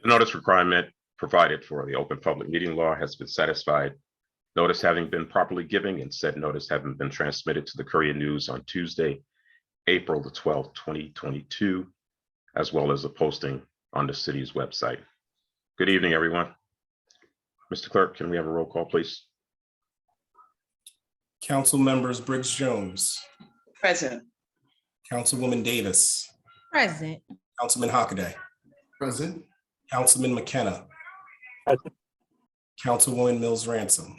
The notice requirement provided for the open public meeting law has been satisfied. Notice having been properly given and said notice having been transmitted to the Courier News on Tuesday, April the 12th, 2022, as well as a posting on the city's website. Good evening, everyone. Mr. Clerk, can we have a roll call, please? Council members Briggs Jones. Present. Councilwoman Davis. Present. Councilman Hockaday. Present. Councilman McKenna. Present. Councilwoman Mills Ransom.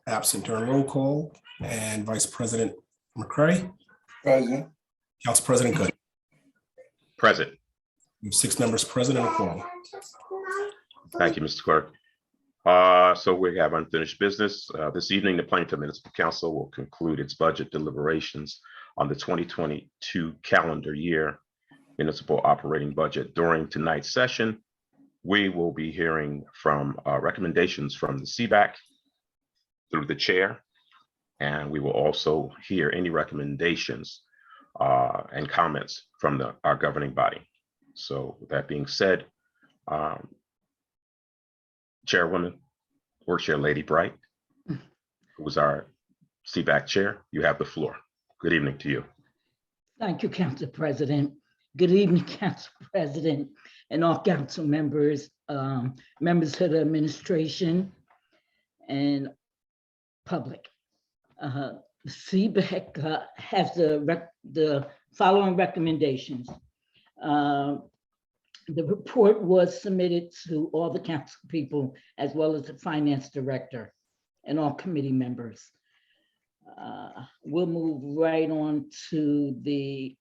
Absent during roll call. And Vice President McCray. Present. Council President Good. Present. We have 6 members present and a quorum. Thank you, Mr. Clerk. So we have unfinished business. This evening, the Plainfield Municipal Council will conclude its budget deliberations on the 2022 calendar year municipal operating budget. During tonight's session, we will be hearing from recommendations from the CPAC through the chair, and we will also hear any recommendations and comments from our governing body. So with that being said, Chairwoman, Workchair Lady Bright, who is our CPAC chair, you have the floor. Good evening to you. Thank you, Council President. Good evening, Council President and all council members, members of the administration and public. CPAC has the following recommendations. The report was submitted to all the council people as well as the finance director and all committee members. We'll move right on to the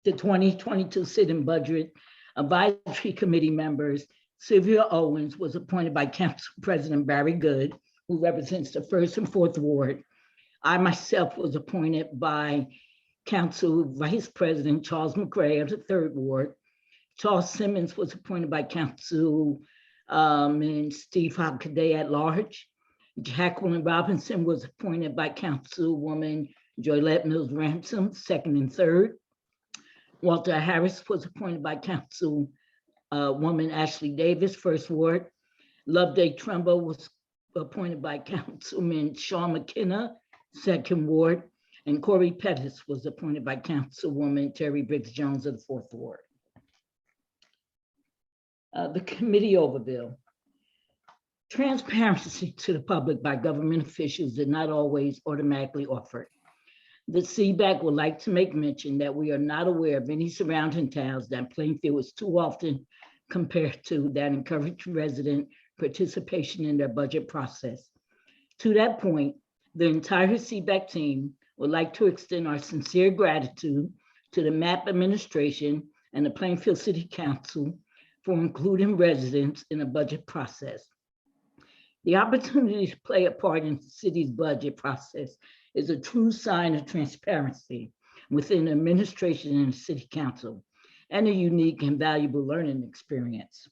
2022 sit-in budget advisory committee members. Sylvia Owens was appointed by Council President Barry Good, who represents the 1st and 4th Ward. I myself was appointed by Council Vice President Charles McCray of the 3rd Ward. Charles Simmons was appointed by Council and Steve Hockaday at large. Jacqueline Robinson was appointed by Councilwoman Joylette Mills Ransom, 2nd and 3rd. Walter Harris was appointed by Councilwoman Ashley Davis, 1st Ward. Loveday Trumbo was appointed by Councilman Sean McKenna, 2nd Ward. And Corey Pettis was appointed by Councilwoman Terry Briggs Jones of the 4th Ward. The committee overview. Transparency to the public by government officials is not always automatically offered. The CPAC would like to make mention that we are not aware of any surrounding towns that Plainfield is too often compared to that encourage resident participation in their budget process. To that point, the entire CPAC team would like to extend our sincere gratitude to the MAP administration and the Plainfield City Council for including residents in the budget process. The opportunity to play a part in the city's budget process is a true sign of transparency within the administration and the city council, and a unique and valuable learning experience.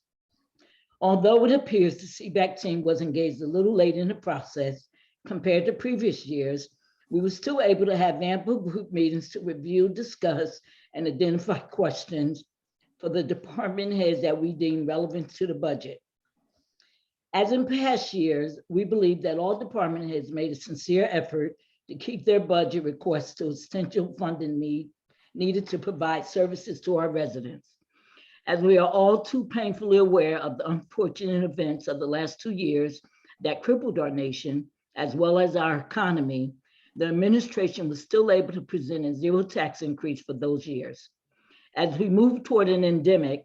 Although it appears the CPAC team was engaged a little late in the process compared to previous years, we were still able to have ample group meetings to review, discuss, and identify questions for the department heads that we deem relevant to the budget. As in past years, we believe that all department heads made a sincere effort to keep their budget requests to essential funding needed to provide services to our residents. As we are all too painfully aware of the unfortunate events of the last 2 years that crippled our nation, as well as our economy, the administration was still able to present a zero tax increase for those years. As we move toward an endemic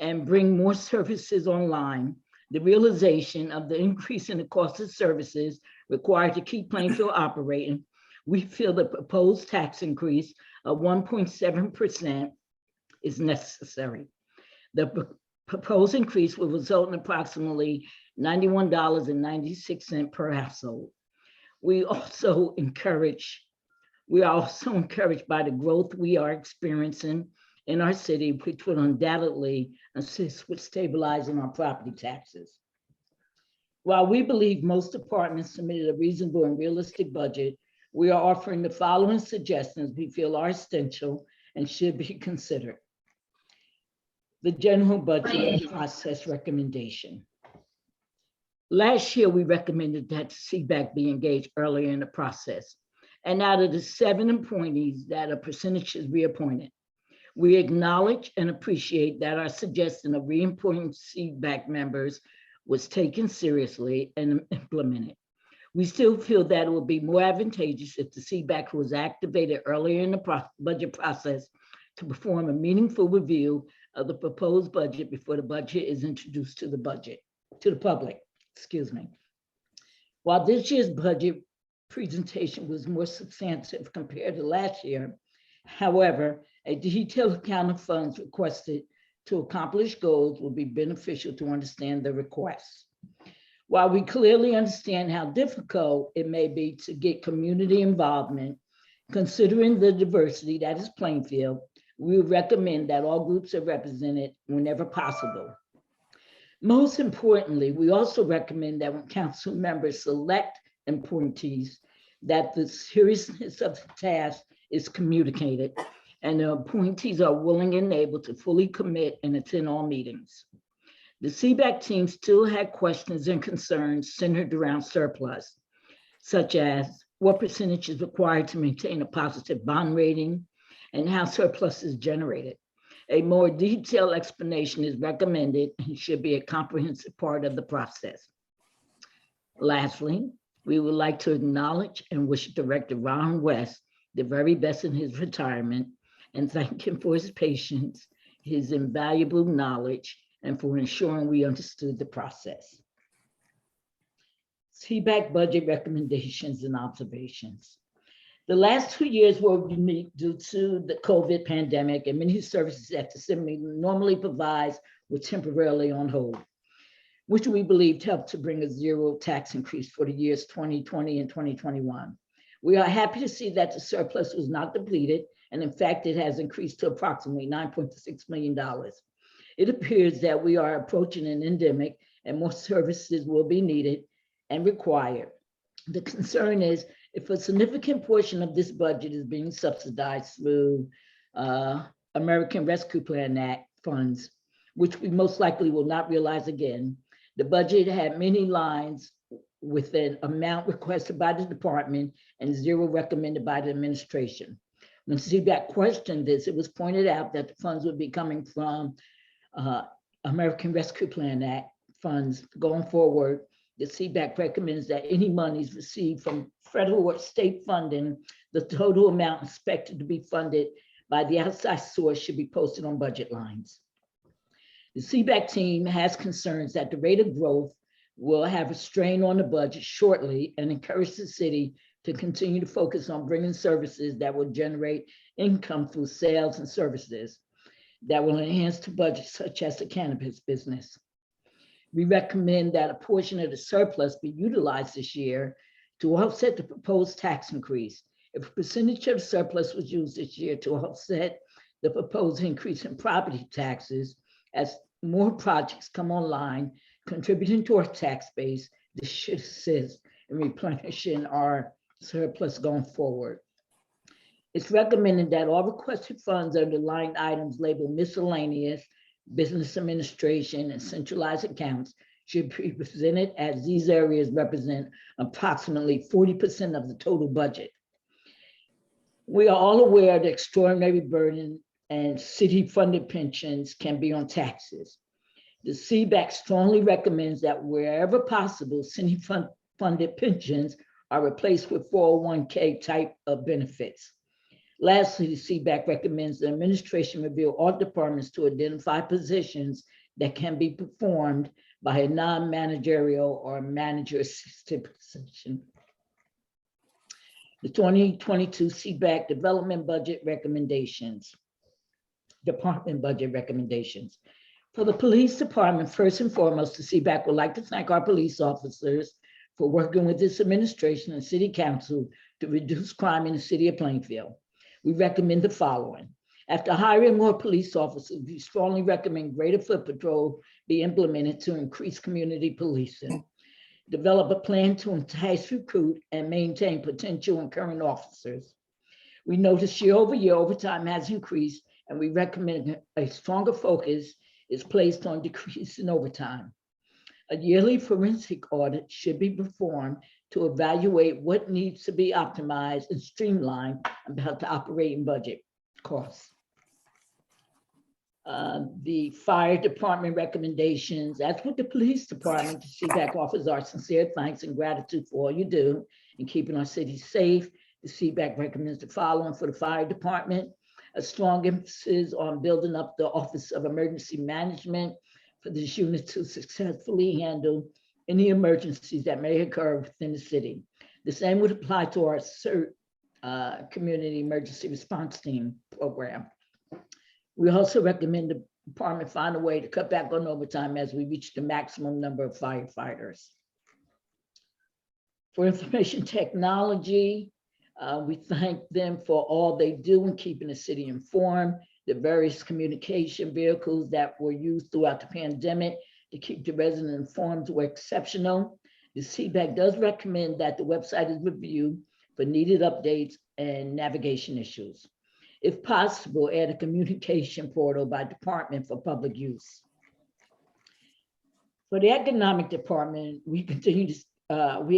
and bring more services online, the realization of the increase in the cost of services required to keep Plainfield operating, we feel the proposed tax increase of 1.7% is necessary. The proposed increase will result in approximately $91.96 per household. We are also encouraged by the growth we are experiencing in our city, which would undoubtedly assist with stabilizing our property taxes. While we believe most departments submitted a reasonable and realistic budget, we are offering the following suggestions we feel are essential and should be considered. The general budget process recommendation. Last year, we recommended that CPAC be engaged earlier in the process. And out of the 7 appointees that are percentages reappointed, we acknowledge and appreciate that our suggestion of reappointing CPAC members was taken seriously and implemented. We still feel that it would be more advantageous if the CPAC was activated earlier in the budget process to perform a meaningful review of the proposed budget before the budget is introduced to the public. Excuse me. While this year's budget presentation was more substantive compared to last year, however, a detailed account of funds requested to accomplish goals will be beneficial to understand the requests. While we clearly understand how difficult it may be to get community involvement, considering the diversity that is Plainfield, we would recommend that all groups are represented whenever possible. Most importantly, we also recommend that when council members select appointees, that the seriousness of the task is communicated and the appointees are willing and able to fully commit and attend all meetings. The CPAC team still had questions and concerns centered around surplus, such as what percentage is required to maintain a positive bond rating and how surplus is generated. A more detailed explanation is recommended and should be a comprehensive part of the process. Lastly, we would like to acknowledge and wish Director Ron West the very best in his retirement and thank him for his patience, his invaluable knowledge, and for ensuring we understood the process. CPAC budget recommendations and observations. The last 2 years were unique due to the COVID pandemic, and many services that the city normally provides were temporarily on hold, which we believed helped to bring a zero tax increase for the years 2020 and 2021. We are happy to see that the surplus was not depleted, and in fact, it has increased to approximately $9.6 million. It appears that we are approaching an endemic and more services will be needed and required. The concern is if a significant portion of this budget is being subsidized through American Rescue Plan Act funds, which we most likely will not realize again. The budget had many lines with an amount requested by the department and zero recommended by the administration. When CPAC questioned this, it was pointed out that the funds would be coming from American Rescue Plan Act funds. Going forward, the CPAC recommends that any monies received from federal or state funding, the total amount expected to be funded by the outside source should be posted on budget lines. The CPAC team has concerns that the rate of growth will have a strain on the budget shortly and encourage the city to continue to focus on bringing services that will generate income through sales and services that will enhance the budget, such as the cannabis business. We recommend that a portion of the surplus be utilized this year to offset the proposed tax increase. If a percentage of the surplus was used this year to offset the proposed increase in property taxes, as more projects come online, contributing to our tax base, this should assist in replenishing our surplus going forward. It's recommended that all requested funds under line items labeled miscellaneous, business administration, and centralized accounts should be presented, as these areas represent approximately 40% of the total budget. We are all aware the extraordinary burden and city-funded pensions can be on taxes. The CPAC strongly recommends that wherever possible, city-funded pensions are replaced with 401k type of benefits. Lastly, the CPAC recommends the administration review all departments to identify positions that can be performed by a non-managerial or manager-assisted position. The 2022 CPAC development budget recommendations, department budget recommendations. For the police department, first and foremost, the CPAC would like to thank our police officers for working with this administration and city council to reduce crime in the city of Plainfield. We recommend the following. After hiring more police officers, we strongly recommend greater foot patrol be implemented to increase community policing. Develop a plan to entice, recruit, and maintain potential and current officers. We notice year over year, overtime has increased, and we recommend a stronger focus is placed on decrease in overtime. A yearly forensic audit should be performed to evaluate what needs to be optimized and streamlined about the operating budget costs. The fire department recommendations, as with the police department, the CPAC offers our sincere thanks and gratitude for all you do in keeping our city safe. The CPAC recommends the following for the fire department: a strong emphasis on building up the Office of Emergency Management for this unit to successfully handle any emergencies that may occur within the city. The same would apply to our CERT, Community Emergency Response Team program. We also recommend the department find a way to cut back on overtime as we reach the maximum number of firefighters. For information technology, we thank them for all they do in keeping the city informed. The various communication vehicles that were used throughout the pandemic to keep the residents informed were exceptional. The CPAC does recommend that the website is reviewed for needed updates and navigation issues. If possible, add a communication portal by department for public use. For the economic department, we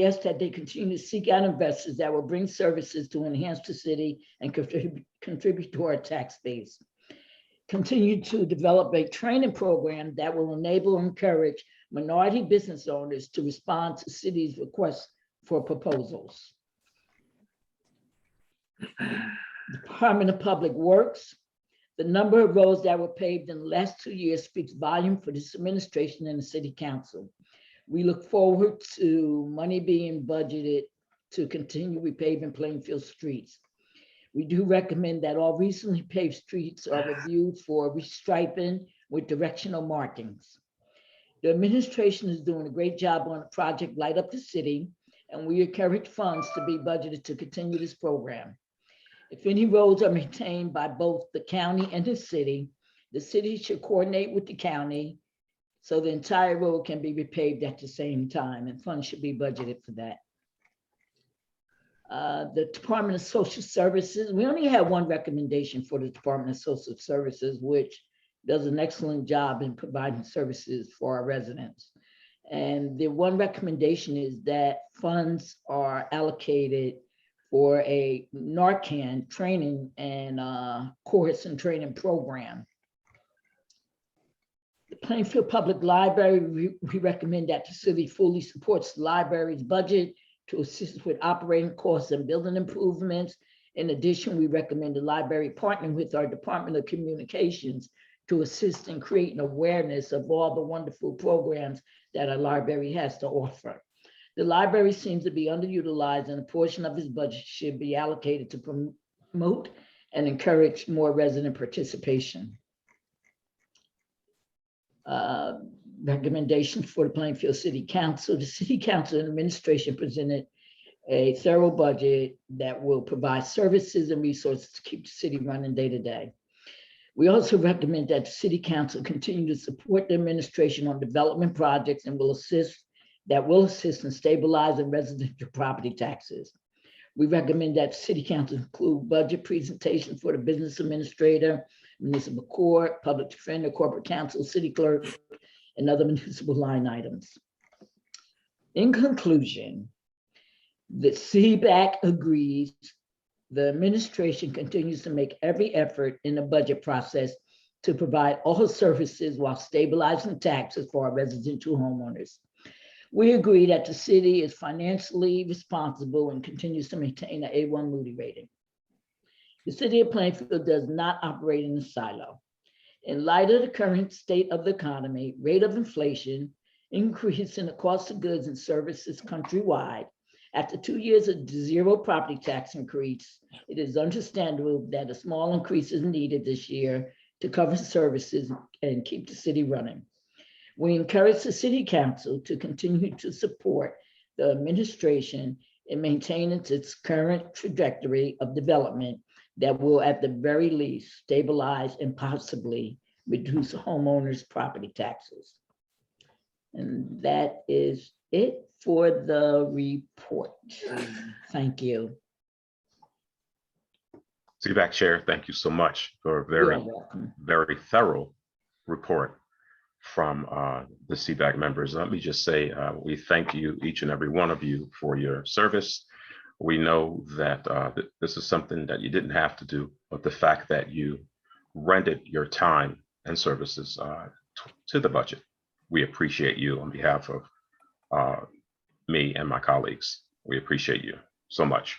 ask that they continue to seek out investors that will bring services to enhance the city and contribute to our tax base. Continue to develop a training program that will enable and encourage minority business owners to respond to city's requests for proposals. Department of Public Works, the number of roads that were paved in the last 2 years speaks volume for this administration and the city council. We look forward to money being budgeted to continue repaving Plainfield streets. We do recommend that all recently paved streets are reviewed for restriping with directional markings. The administration is doing a great job on the project Light Up the City, and we encourage funds to be budgeted to continue this program. If any roads are maintained by both the county and the city should coordinate with the county so the entire road can be repaved at the same time, and funds should be budgeted for that. The Department of Social Services, we only have one recommendation for the Department of Social Services, which does an excellent job in providing services for our residents. And the one recommendation is that funds are allocated for a Narcan training and course and training program. The Plainfield Public Library, we recommend that the city fully supports the library's budget to assist with operating costs and building improvements. In addition, we recommend the library partner with our Department of Communications to assist in creating awareness of all the wonderful programs that our library has to offer. The library seems to be underutilized, and a portion of its budget should be allocated to promote and encourage more resident participation. Recommendations for the Plainfield City Council. The City Council and administration presented a thorough budget that will provide services and resources to keep the city running day to day. We also recommend that the City Council continue to support the administration on development projects and will assist in stabilizing residential property taxes. We recommend that the City Council include budget presentations for the business administrator, municipal court, public defender, corporate counsel, city clerk, and other municipal line items. In conclusion, the CPAC agrees the administration continues to make every effort in the budget process to provide all services while stabilizing taxes for our residential homeowners. We agree that the city is financially responsible and continues to maintain an A1 Moody rating. The city of Plainfield does not operate in a silo. In light of the current state of the economy, rate of inflation, increase in the cost of goods and services countrywide, after 2 years of zero property tax increase, it is understandable that a small increase is needed this year to cover services and keep the city running. We encourage the City Council to continue to support the administration in maintaining its current trajectory of development that will, at the very least, stabilize and possibly reduce homeowners' property taxes. And that is it for the report. Thank you. CPAC Chair, thank you so much for a You're very, welcome. very thorough report. from the CPAC members. Let me just say, we thank you, each and every one of you, for your service. We know that this is something that you didn't have to do, but the fact that you rendered your time and services to the budget, we appreciate you on behalf of me and my colleagues. We appreciate you so much.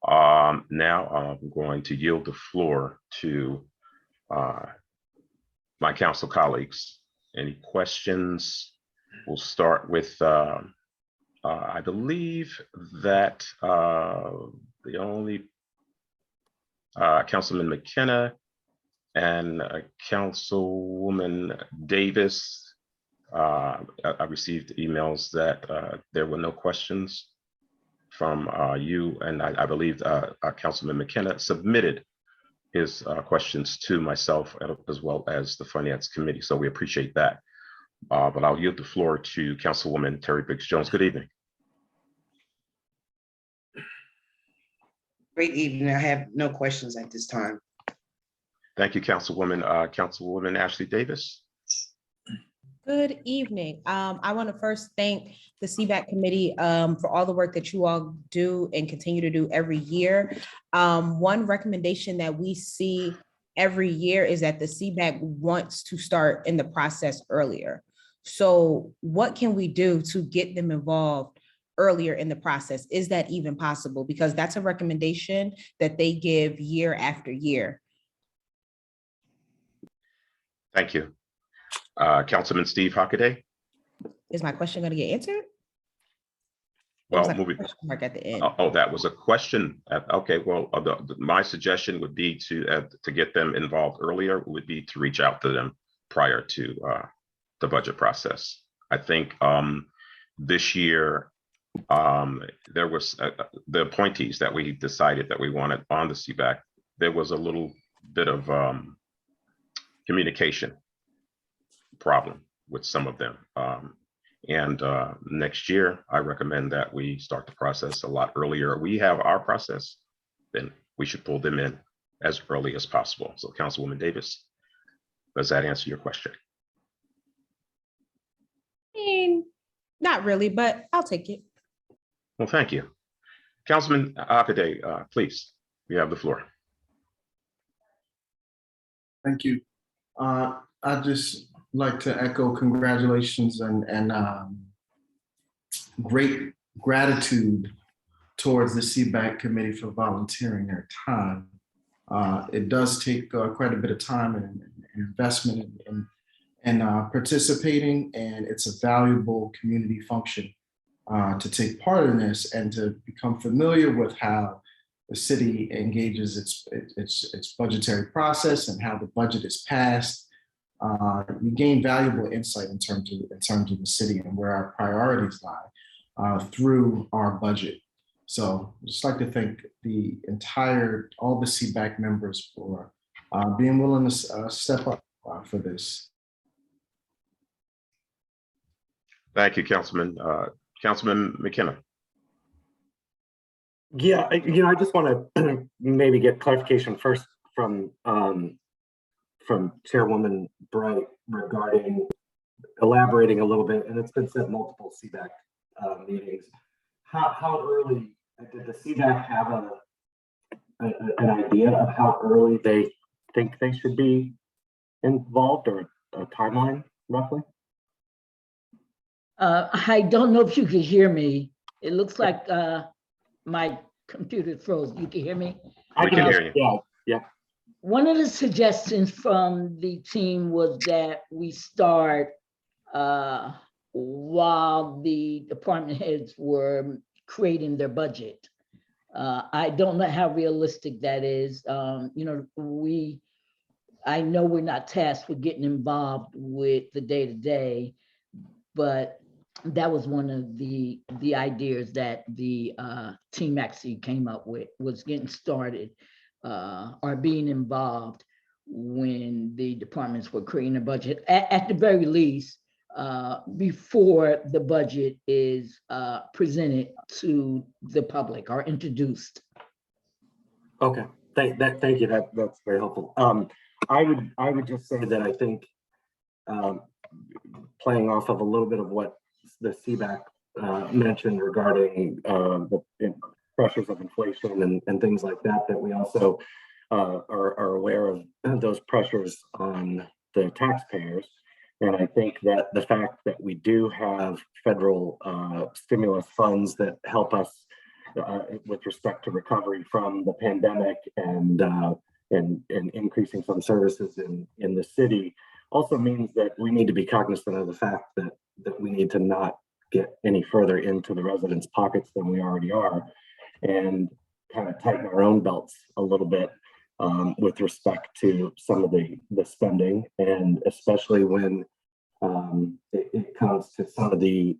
Now I'm going to yield the floor to my council colleagues. Any questions? We'll start with, I believe that the only Councilman McKenna and Councilwoman Davis. I received emails that there were no questions from you, and I believe Councilman McKenna submitted his questions to myself as well as the Finance Committee. So we appreciate that. But I'll yield the floor to Councilwoman Terry Biggs-Jones. Good evening. Great evening. I have no questions at this time. Thank you, Councilwoman. Councilwoman Ashley Davis. Good evening. I want to first thank the CPAC committee for all the work that you all do and continue to do every year. One recommendation that we see every year is that the CPAC wants to start in the process earlier. So what can we do to get them involved earlier in the process? Is that even possible? Because that's a recommendation that they give year after year. Thank you. Councilman Steve Hockaday. Is my question going to get answered? Well, Like moving. mark at the end. Oh, that was a question. Okay, well, my suggestion would be to get them involved earlier, would be to reach out to them prior to the budget process. I think this year there was the appointees that we decided that we wanted on the CPAC. There was a little bit of communication problem with some of them. And next year, I recommend that we start the process a lot earlier. We have our process, then we should pull them in as early as possible. So Councilwoman Davis, does that answer your question? I mean, not really, but I'll take it. Well, thank you. Councilman Hockaday, please, you have the floor. Thank you. I just like to echo congratulations and great gratitude towards the CPAC committee for volunteering their time. It does take quite a bit of time and investment and participating, and it's a valuable community function to take part in this and to become familiar with how the city engages its budgetary process and how the budget is passed. You gain valuable insight in terms of the city and where our priorities lie through our budget. So I'd just like to thank all the CPAC members for being willing to step up for this. Thank you, Councilman. Councilman McKenna. Yeah, I just want to maybe get clarification first from Chairwoman Bright regarding elaborating a little bit, and it's been said multiple CPAC meetings. How early did the CPAC have an idea of how early they think they should be involved, or a timeline roughly? I don't know if you can hear me. It looks like my computer froze. You can hear me? We can hear you. Yeah. One of the suggestions from the team was that we start while the department heads were creating their budget. I don't know how realistic that is. I know we're not tasked with getting involved with the day-to-day, but that was one of the ideas that the team actually came up with, was getting started or being involved when the departments were creating a budget, at the very least, before the budget is presented to the public or introduced. Okay, thank you. That's very helpful. I would just say that I think playing off of a little bit of what the CPAC mentioned regarding the pressures of inflation and things like that, that we also are aware of those pressures on the taxpayers. And I think that the fact that we do have federal stimulus funds that help us with respect to recovery from the pandemic and increasing some services in the city also means that we need to be cognizant of the fact that we need to not get any further into the residents' pockets than we already are, and kind of tighten our own belts a little bit with respect to some of the spending, and especially when it comes to some of the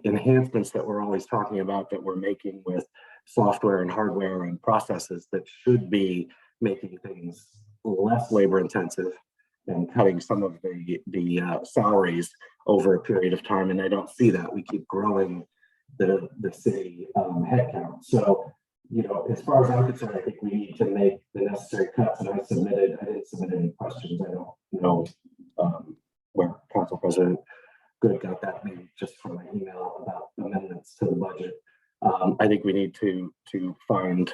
enhancements that we're always talking about that we're making with software and hardware and processes that should be making things less labor intensive and cutting some of the salaries over a period of time. And I don't see that. We keep growing the city headcount. So, you know, as far as I'm concerned, I think we need to make the necessary cuts. And I didn't submit any questions. I don't know where Council President Good got that, maybe just from my email about amendments to the budget. I think we need to find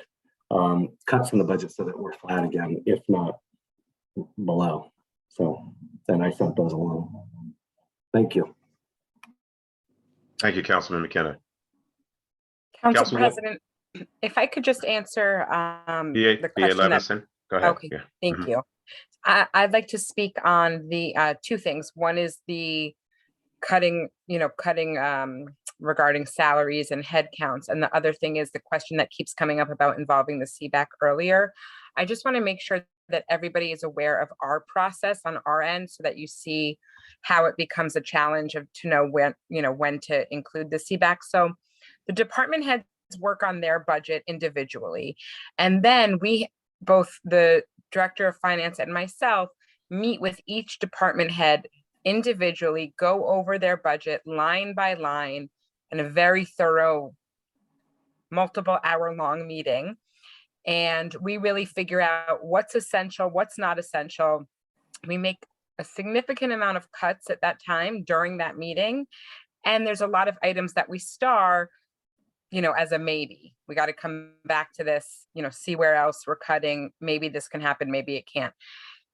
cuts in the budget so that we're flat again, if not below. So then I sent those along. Thank you. Thank you, Councilman McKenna. Council President, if I could just answer the question that, go ahead. Okay, thank you. I'd like to speak on the two things. One is the cutting regarding salaries and headcounts. And the other thing is the question that keeps coming up about involving the CPAC earlier. I just want to make sure that everybody is aware of our process on our end so that you see how it becomes a challenge to know when to include the CPAC. So the department heads work on their budget individually. And then we, both the Director of Finance and myself, meet with each department head individually, go over their budget line by line in a very thorough, multiple hour-long meeting. And we really figure out what's essential, what's not essential. We make a significant amount of cuts at that time during that meeting. And there's a lot of items that we star, as a maybe. We got to come back to this, see where else we're cutting. Maybe this can happen, maybe it can't.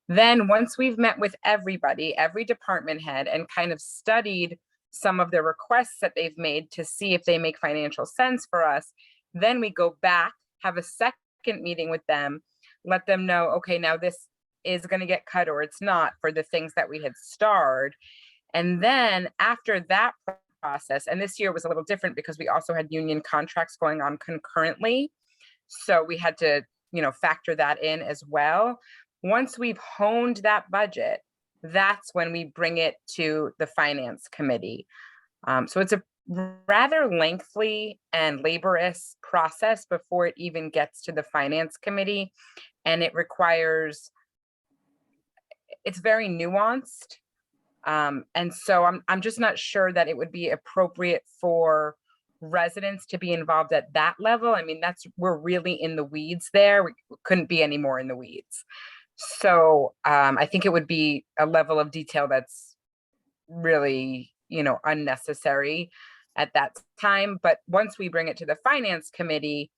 Then once we've met with everybody, every department head, and kind of studied some of the requests that they've made to see if they make financial sense for us, then we go back, have a second meeting with them, let them know, okay, now this is going to get cut or it's not for the things that we had starred. And then after that process, and this year was a little different because we also had union contracts going on concurrently. So we had to, factor that in as well. Once we've honed that budget, that's when we bring it to the finance committee. So it's a rather lengthy and laborious process before it even gets to the finance committee. And it requires, it's very nuanced. And so I'm just not sure that it would be appropriate for residents to be involved at that level. I mean, we're really in the weeds there. We couldn't be any more in the weeds. So I think it would be a level of detail that's really, unnecessary at that time. But once we bring it to the finance committee,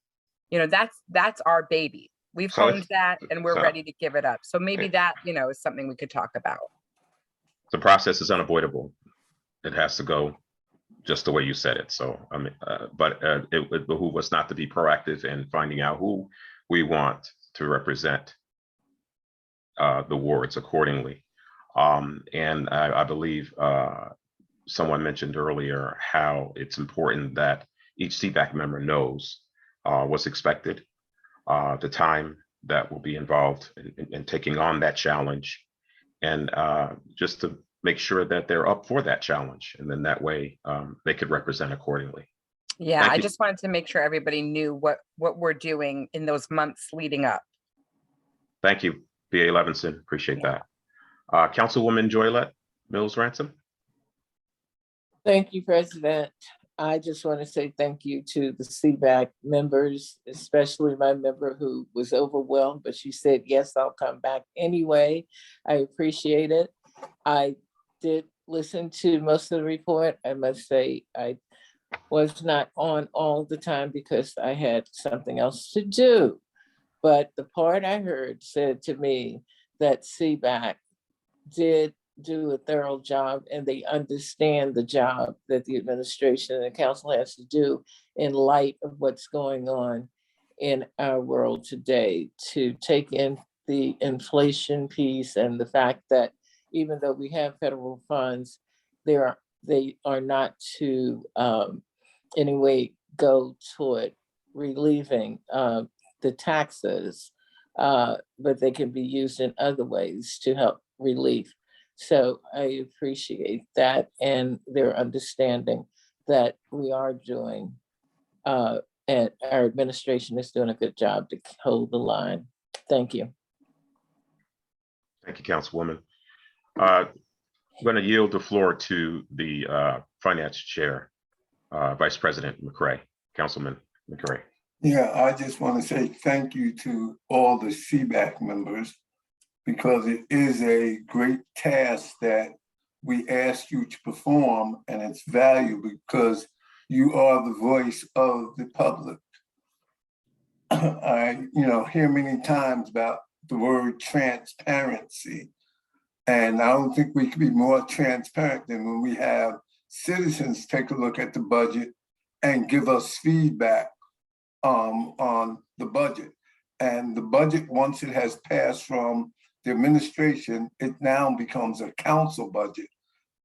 that's our baby. We've honed that and we're ready to give it up. So maybe that, is something we could talk about. The process is unavoidable. It has to go just the way you said it. So, I mean, but it would behoove us not to be proactive in finding out who we want to represent the wards accordingly. And I believe someone mentioned earlier how it's important that each CPAC member knows what's expected, the time that will be involved in taking on that challenge, and just to make sure that they're up for that challenge. And then that way they could represent accordingly. Yeah, I just wanted to make sure everybody knew what we're doing in those months leading up. Thank you, B.A. Levinson. Appreciate that. Councilwoman Joylette Mills Ransom. Thank you, President. I just want to say thank you to the CPAC members, especially my member who was overwhelmed, but she said, yes, I'll come back anyway. I appreciate it. I did listen to most of the report. I must say I was not on all the time because I had something else to do. But the part I heard said to me that CPAC did do a thorough job and they understand the job that the administration and the council has to do in light of what's going on in our world today, to take in the inflation piece and the fact that even though we have federal funds, they are not to anyway go toward relieving the taxes, but they can be used in other ways to help relief. So I appreciate that and their understanding that we are doing, and our administration is doing a good job to hold the line. Thank you. Thank you, Councilwoman. I'm going to yield the floor to the Finance Chair, Vice President McCray. Councilman McCray. Yeah, I just want to say thank you to all the CPAC members, because it is a great task that we ask you to perform, and it's valuable because you are the voice of the public. I hear many times about the word transparency, and I don't think we can be more transparent than when we have citizens take a look at the budget and give us feedback on the budget. And the budget, once it has passed from the administration, it now becomes a council budget.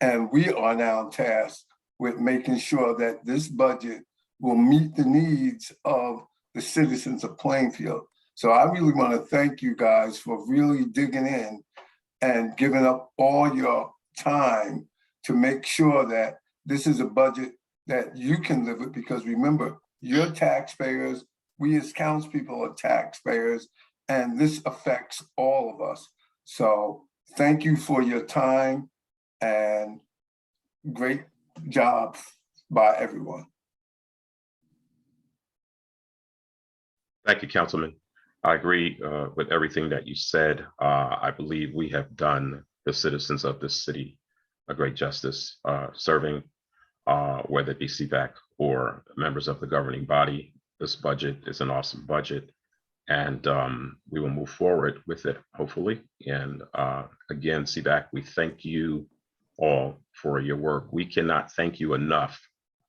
And we are now tasked with making sure that this budget will meet the needs of the citizens of Plainfield. So I really want to thank you guys for really digging in and giving up all your time to make sure that this is a budget that you can live with, because remember, you're taxpayers, we as councilpeople are taxpayers, and this affects all of us. So thank you for your time and great job by everyone. Thank you, Councilman. I agree with everything that you said. I believe we have done the citizens of this city a great justice serving, whether it be CPAC or members of the governing body. This budget is an awesome budget, and we will move forward with it, hopefully. And again, CPAC, we thank you all for your work. We cannot thank you enough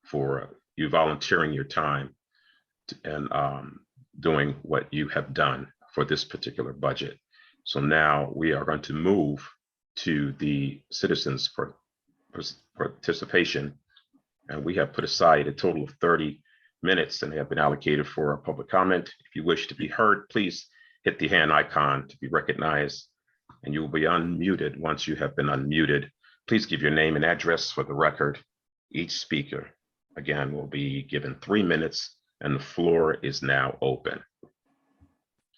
for you volunteering your time and doing what you have done for this particular budget. So now we are going to move to the citizens for participation. And we have put aside a total of 30 minutes and have been allocated for a public comment. If you wish to be heard, please hit the hand icon to be recognized, and you will be unmuted once you have been unmuted. Please give your name and address for the record. Each speaker, again, will be given 3 minutes, and the floor is now open.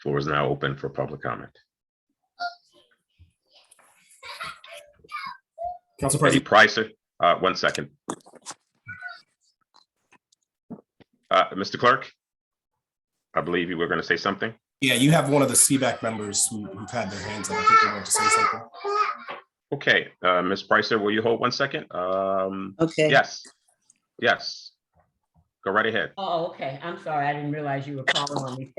Floor is now open for public comment. Council Eddie President. Pricer, 1 second. Mr. Clerk, I believe you were going to say something. Yeah, you have one of the CPAC members who've had their hands up. I think they want to say something. Okay, Ms. Pricer, will you hold 1 second? Okay. Yes. Go right ahead. Oh, okay. I'm sorry. I didn't realize you were calling on me.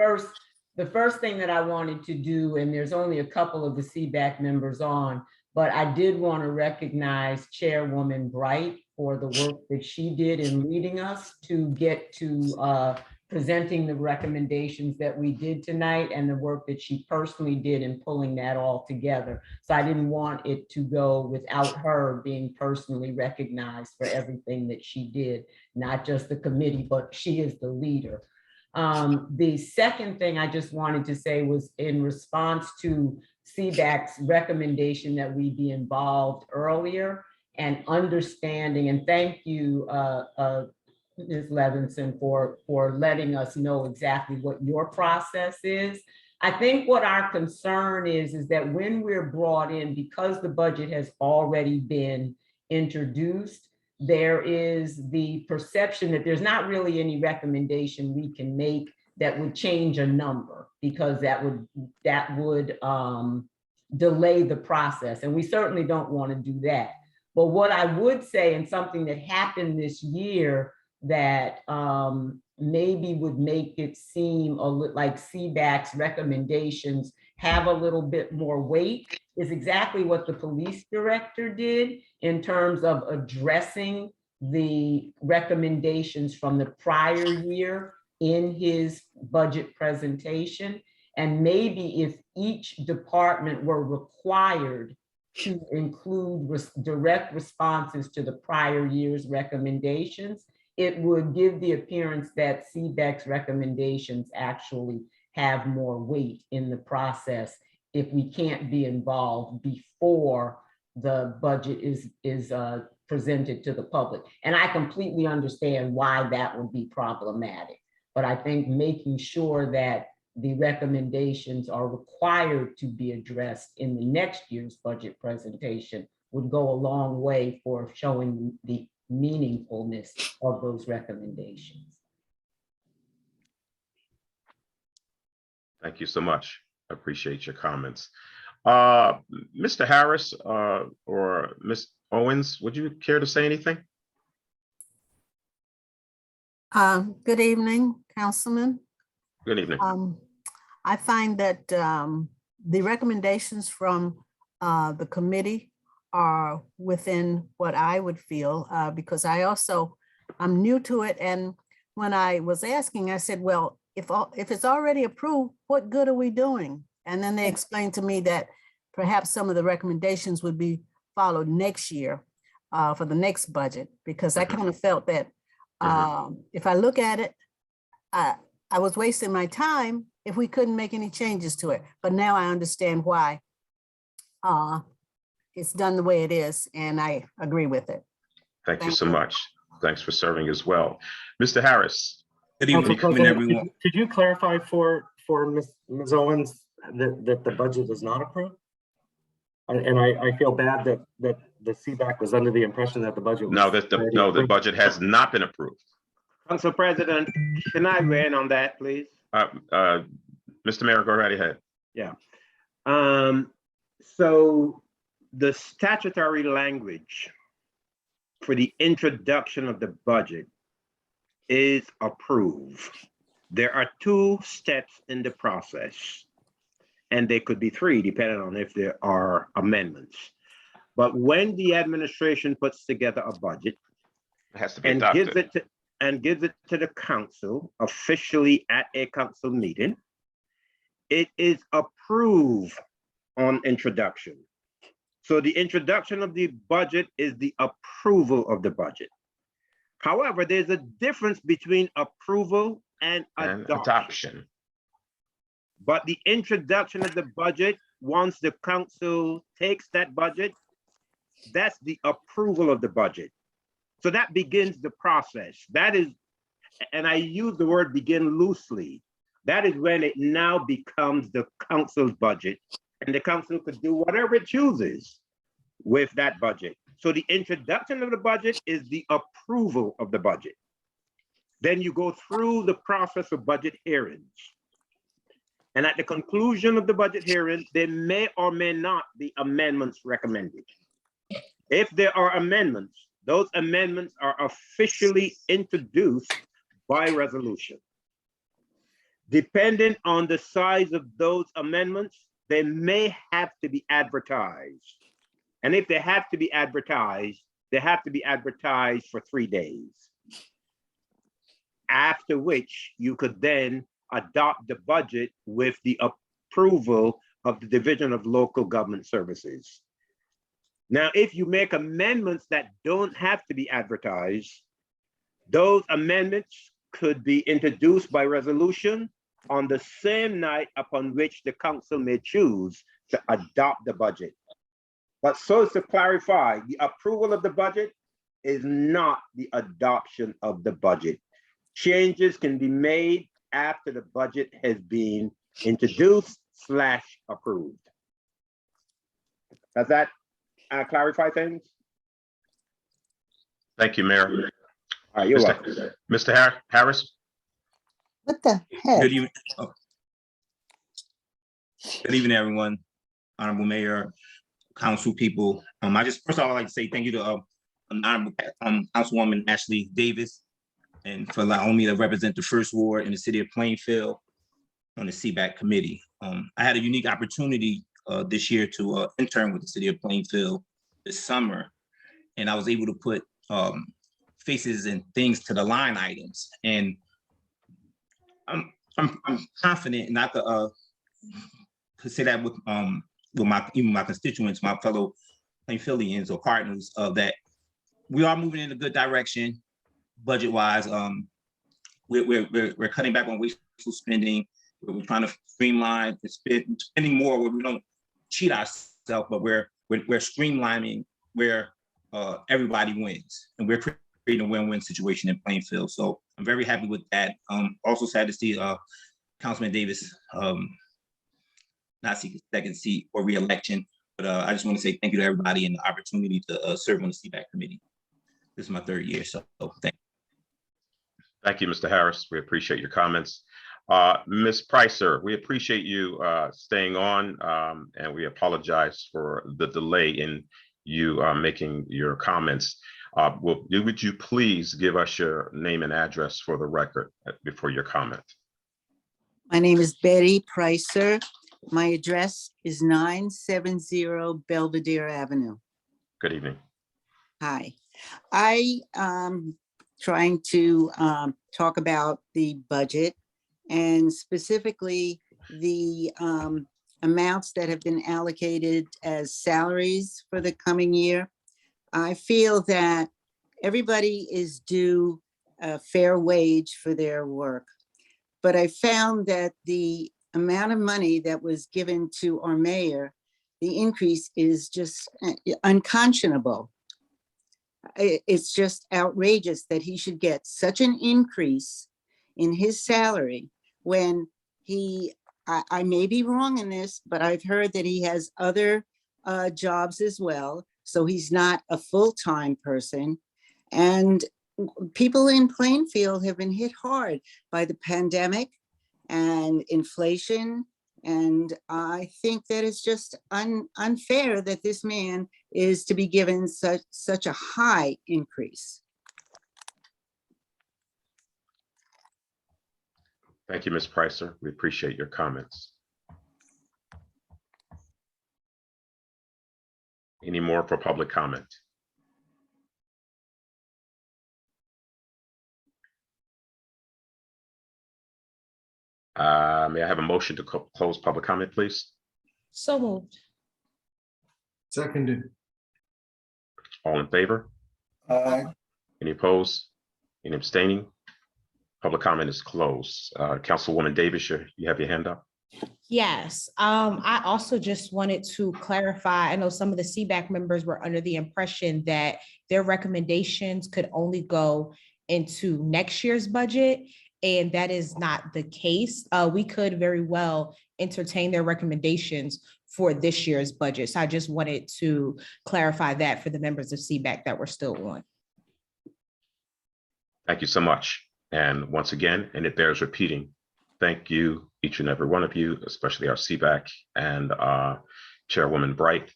The first thing that I wanted to do, and there's only a couple of the CPAC members on, but I did want to recognize Chairwoman Bright for the work that she did in leading us to get to presenting the recommendations that we did tonight, and the work that she personally did in pulling that all together. So I didn't want it to go without her being personally recognized for everything that she did, not just the committee, but she is the leader. The second thing I just wanted to say was in response to CPAC's recommendation that we be involved earlier and understanding, and thank you, Ms. Levinson, for letting us know exactly what your process is. I think what our concern is that when we're brought in, because the budget has already been introduced, there is the perception that there's not really any recommendation we can make that would change a number, because that would delay the process. And we certainly don't want to do that. But what I would say, and something that happened this year that maybe would make it seem like CPAC's recommendations have a little bit more weight, is exactly what the police director did in terms of addressing the recommendations from the prior year in his budget presentation. And maybe if each department were required to include direct responses to the prior year's recommendations, it would give the appearance that CPAC's recommendations actually have more weight in the process if we can't be involved before the budget is presented to the public. And I completely understand why that would be problematic. But I think making sure that the recommendations are required to be addressed in the next year's budget presentation would go a long way for showing the meaningfulness of those recommendations. Thank you so much. I appreciate your comments. Mr. Harris or Ms. Owens, would you care to say anything? Good evening, Councilman. Good evening. I find that the recommendations from the committee are within what I would feel, because I'm new to it. And when I was asking, I said, well, if it's already approved, what good are we doing? And then they explained to me that perhaps some of the recommendations would be followed next year for the next budget, because I kind of felt that if I look at it, I was wasting my time if we couldn't make any changes to it. But now I understand why it's done the way it is, and I agree with it. Thank you so much. Thanks for serving as well. Mr. Harris. Good evening, everyone. Could you clarify for Ms. Owens that the budget is not approved? And I feel bad that the CPAC was under the impression that the budget was the budget has not been approved. Council President, can I weigh in on that, please? Mr. Mayor, go right ahead. Yeah. So the statutory language for the introduction of the budget is approved. There are 2 steps in the process, and there could be 3 depending on if there are amendments. But when the administration puts together a budget, it has to be and adopted. gives it to the council officially at a council meeting, it is approved on introduction. So the introduction of the budget is the approval of the budget. However, there's a difference between approval and adoption. But the introduction of the budget, once the council takes that budget, that's the approval of the budget. So that begins the process. That is, and I use the word begin loosely, that is when it now becomes the council's budget, and the council could do whatever it chooses with that budget. So the introduction of the budget is the approval of the budget. Then you go through the process of budget hearings. And at the conclusion of the budget hearing, there may or may not be amendments recommended. If there are amendments, those amendments are officially introduced by resolution. Depending on the size of those amendments, they may have to be advertised. And if they have to be advertised for 3 days. After which you could then adopt the budget with the approval of the Division of Local Government Services. Now, if you make amendments that don't have to be advertised, those amendments could be introduced by resolution on the same night upon which the council may choose to adopt the budget. But so as to clarify, the approval of the budget is not the adoption of the budget. Changes can be made after the budget has been introduced/approved. Does that clarify things? Thank you, Mayor. All right, you're welcome. Mr. Harris? What the heck? Good evening. Good evening, everyone. Honorable Mayor, council people. I just, first of all, I'd like to say thank you to Honorable Councilwoman Ashley Davis, and for allowing me to represent the First Ward in the city of Plainfield on the CPAC committee. I had a unique opportunity this year to intern with the city of Plainfield this summer, and I was able to put faces and things to the line items. And I'm confident, and I could say that with even my constituents, my fellow Plainfieldians or Cardinals, that we are moving in a good direction, budget-wise. We're cutting back on wasteful spending. We're trying to streamline spending more where we don't cheat ourselves, but we're streamlining where everybody wins, and we're creating a win-win situation in Plainfield. So I'm very happy with that. Also sad to see Councilman Davis not seek a second seat or re-election, but I just want to say thank you to everybody and the opportunity to serve on the CPAC committee. This is my 3rd year, so thank you. Thank you, Mr. Harris. We appreciate your comments. Ms. Pricer, we appreciate you staying on, and we apologize for the delay in you making your comments. Would you please give us your name and address for the record before your comment? My name is Betty Pricer. My address is 970 Belvedere Avenue. Good evening. Hi. I trying to talk about the budget and specifically the amounts that have been allocated as salaries for the coming year. I feel that everybody is due a fair wage for their work, but I found that the amount of money that was given to our mayor, the increase is just unconscionable. It's just outrageous that he should get such an increase in his salary when I may be wrong in this, but I've heard that he has other jobs as well. So he's not a full-time person. And people in Plainfield have been hit hard by the pandemic and inflation. And I think that it's just unfair that this man is to be given such a high increase. Thank you, Ms. Pricer. We appreciate your comments. Any more for public comment? May I have a motion to close public comment, please? So moved. Seconded. All in favor? Aye. Any opposed? Any abstaining? Public comment is closed. Councilwoman Davis, you have your hand up. Yes, I also just wanted to clarify, I know some of the CPAC members were under the impression that their recommendations could only go into next year's budget, and that is not the case. We could very well entertain their recommendations for this year's budget. So I just wanted to clarify that for the members of CPAC that were still on. Thank you so much. And once again, and it bears repeating, thank you, each and every one of you, especially our CPAC and Chairwoman Bright,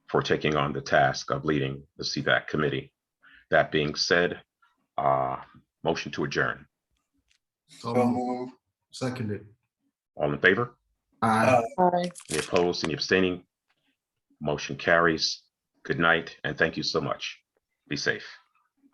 for taking on the task of leading the CPAC committee. That being said, motion to adjourn. So move. Seconded. All in favor? Aye. Aye. Any opposed, any abstaining? Motion carries. Good night, and thank you so much. Be safe.